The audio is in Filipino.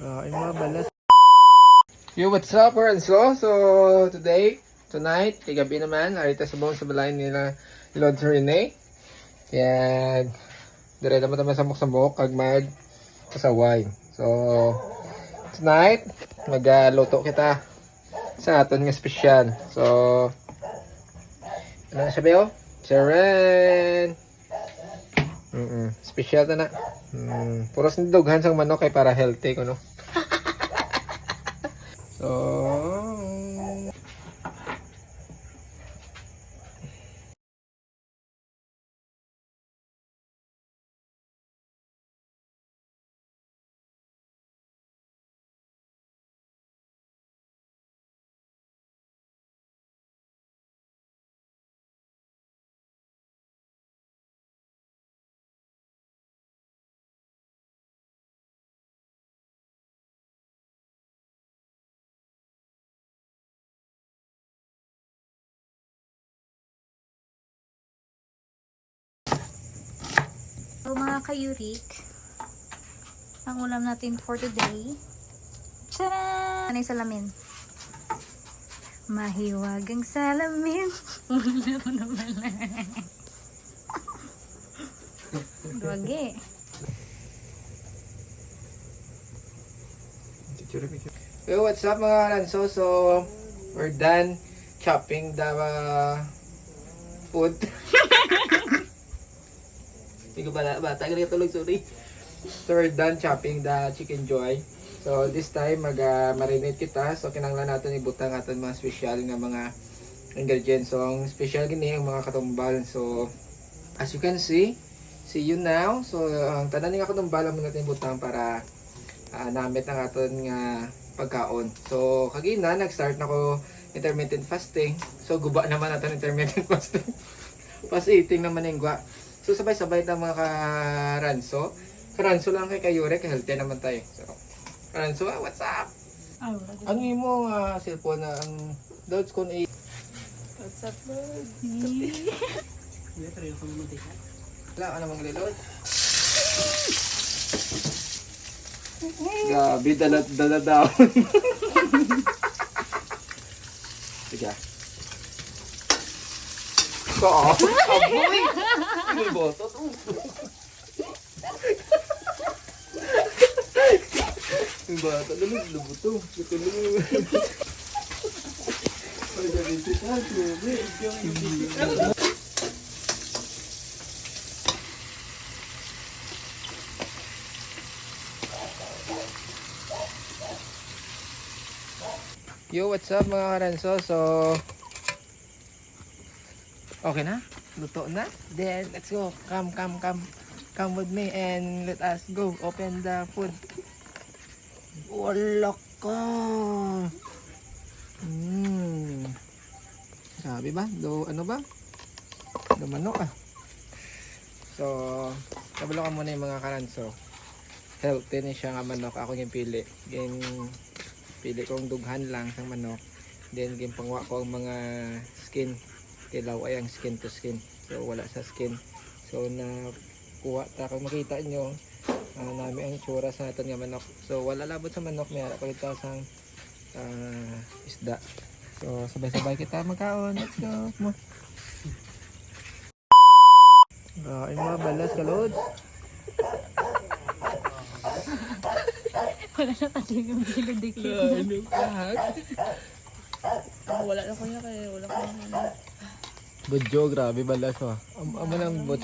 Ay, mga balas. Yo, what's up, Renzo? So, tonight, gabi naman, arita sa buong sa balay nila Lord Rene. Kaya, dire naman naman sa muksamok, kag mag kasaway. So, tonight, magluto kita sa aton nga special. So, ano na siya ba? Sharon! Special na na. Puros nidughan sang manok kay para healthy ko, no? So, mga kayurik, ang ulam natin for today. Tcharan! Ano yung salamin? Mahiwagang salamin. Wala ko naman lang. Duwagi. yo, what's up mga Ranso? So, we're done chopping the food. Hindi ko bata ganito tulog, sorry. So, we're done chopping the chicken joy. So, this time, mag-marinate kita. So, kinanglan natin ibutang aton mga special nga mga ingredients. So, ang special gini ang mga katumbal. So, as you can see you now. So, ang tanan nga katumbal ang natin ibutang para namit ang aton nga pagkaon. So, kagina, nag-start na ko intermittent fasting. So, guba naman natin intermittent fasting. Pas eating naman yung gwa. So, sabay-sabay na mga karanso. Karanso lang kay Kayure, healthy naman tayo. So, karanso, what's up? Ang imo cellphone na ang Lods kon a... What's up, Lord? Wala ka namang lilod. Gabi, dala-down. Sige. Aboy! May boto to. Yung bata, lubot to. Ito lang. Ay, ganito siya. Yo, what's up mga karanso? So, okay na? Luto na? Then, let's go. Come with me and let us go. Open the food. Wala ka. Sabi ba? Ano ba? Manok ah. So, kabalo ka muna yung mga karanso. Healthy na siya nga manok. Ako yung pili. Pili kong dughan lang sa manok. Then, pangwa ko ang mga skin. Tilaw ay ang skin to skin. So, wala sa skin. So, nakuha ta. Kung makita nyo, namin ang tsura sa natin nga manok. So, wala labot sa manok. May harap ulit sa isda. So, sabay-sabay kita magkaon. Let's go. Ay, mga balas ka, Lods. Wala na kasi yung silod-dikit. Wala na ko niya kaya wala ko na. Budyo, grabe balas. Amo ng